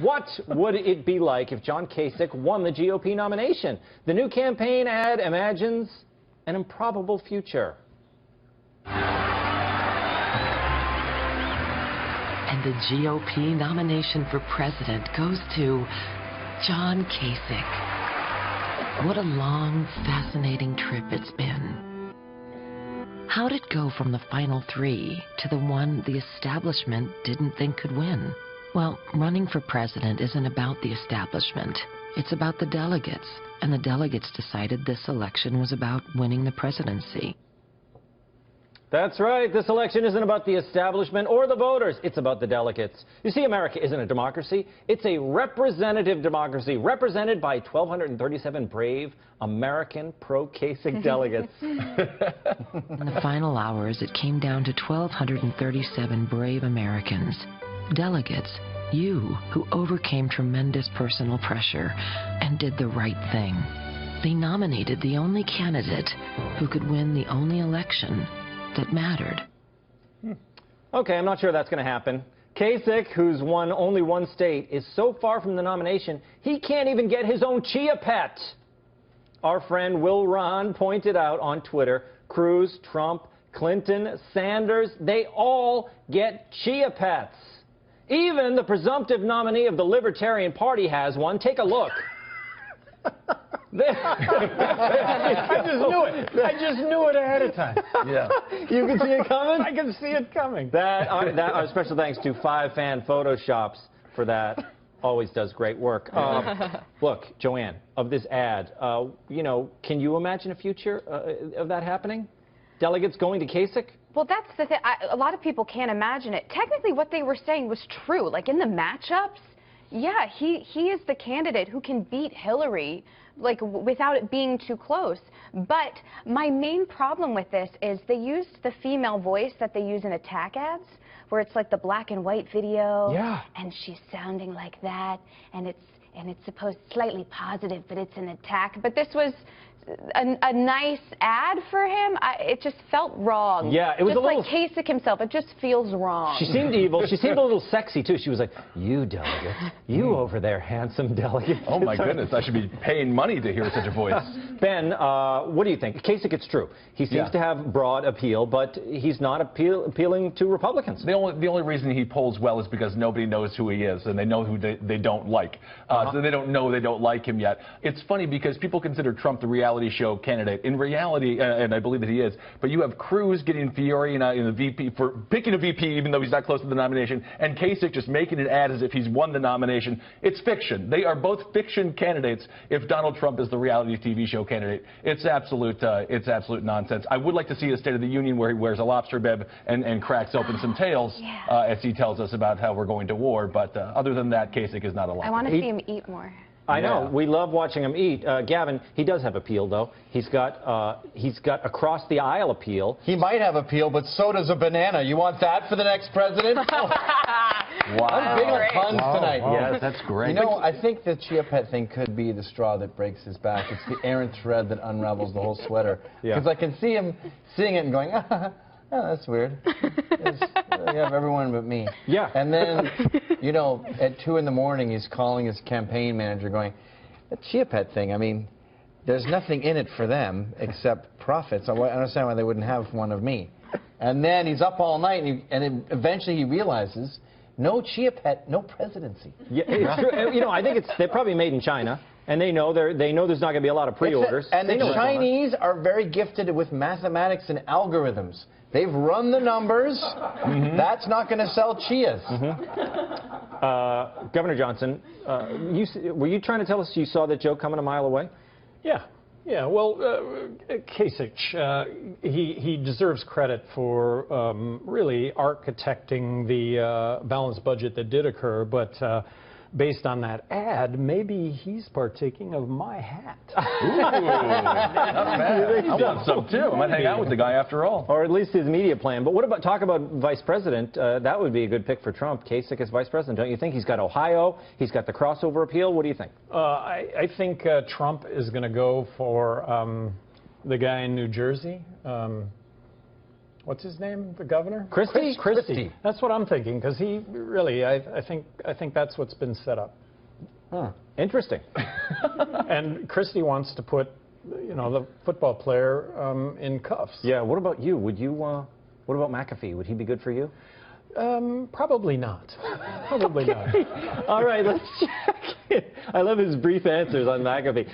What would it be like if John Kasich won the GOP nomination? The new campaign ad imagines an improbable future. And the GOP nomination for president goes to John Kasich. What a long, fascinating trip it's been. How'd it go from the final three to the one the establishment didn't think could win? Well, running for president isn't about the establishment. It's about the delegates. And the delegates decided this election was about winning the presidency. That's right. This election isn't about the establishment or the voters. It's about the delegates. You see, America isn't a democracy. It's a representative democracy, represented by 1,237 brave American pro-Kasich delegates. In the final hours, it came down to 1,237 brave Americans. Delegates, you who overcame tremendous personal pressure and did the right thing. They nominated the only candidate who could win the only election that mattered. Okay, I'm not sure that's going to happen. Kasich, who's won only one state, is so far from the nomination, he can't even get his own chia pet. Our friend Will Ron pointed out on Twitter, Cruz, Trump, Clinton, Sanders, they all get chia pets. Even the presumptive nominee of the Libertarian Party has one. Take a look. I just knew it. I just knew it ahead of time. Yeah. You can see it coming? I can see it coming. Our special thanks to 5fan Photoshops for that. Always does great work. Look, Joanne, of this ad, you know, can you imagine a future of that happening? Delegates going to Kasich? Well, that's the thing. A lot of people can't imagine it. Technically, what they were saying was true. Like, in the matchups, yeah, he is the candidate who can beat Hillary, like, without it being too close. But my main problem with this is they used the female voice that they use in attack ads, where it's like the black and white video, yeah, and she's sounding like that, and it's supposed slightly positive, but it's an attack. But this was a nice ad for him. It just felt wrong. Yeah, it was just a little like Kasich himself. It just feels wrong. She seemed evil. She seemed a little sexy too. She was like, "You delegate, you over there, handsome delegate." Oh my goodness, I should be paying money to hear such a voice. Ben, what do you think? Kasich, it's true. He seems to have broad appeal, but he's not appealing to Republicans. The only reason he polls well is because nobody knows who he is, and they know who they don't like. So they don't know they don't like him yet. It's funny because people consider Trump the reality show candidate. In reality, and I believe that he is, but you have Cruz getting fury in the VP for picking a VP even though he's not close to the nomination, and Kasich just making an ad as if he's won the nomination. It's fiction. They are both fiction candidates if Donald Trump is the reality TV show candidate. It's absolute nonsense. I would like to see a State of the Union where he wears a lobster bib and cracks open some tails as he tells us about how we're going to war, but other than that, Kasich is not alive. I want to see him eat more. I know. We love watching him eat. Gavin, he does have appeal, though. He's got across the aisle appeal. He might have appeal, but so does a banana. You want that for the next president? Wow. I'm big on puns tonight. Yes, that's great. You know, I think the chia pet thing could be the straw that breaks his back. It's the errant thread that unravels the whole sweater. Because I can see him seeing it and going, oh, that's weird. You have everyone but me. Yeah. And then, you know, at 2 in the morning, he's calling his campaign manager going, the chia pet thing, I mean, there's nothing in it for them except profits. I understand why they wouldn't have one of me. And then he's up all night, and eventually he realizes, no chia pet, no presidency. Yeah, it's true. You know, I think they're probably made in China. And they know there's not going to be a lot of pre-orders. And the Chinese are very gifted with mathematics and algorithms. They've run the numbers. That's not going to sell chias. Governor Johnson, were you trying to tell us you saw that joke coming a mile away? Yeah. Yeah, well, Kasich, he deserves credit for really architecting the balanced budget that did occur, but based on that ad, maybe he's partaking of my hat. Ooh, not bad. I want some too. I might hang out with the guy after all. Or at least his media plan. But what about, talk about vice president, that would be a good pick for Trump. Kasich as vice president, don't you think? He's got Ohio, he's got the crossover appeal. What do you think? I think Trump is going to go for the guy in New Jersey. what's his name? The governor? Christie? Christie. That's what I'm thinking, because he really, I think that's what's been set up. Huh. Interesting. And Christie wants to put, the football player in cuffs. Yeah. What about you? Would you? What about McAfee? Would he be good for you? Probably not. Probably not. All right. Let's check. I love his brief answers on McAfee.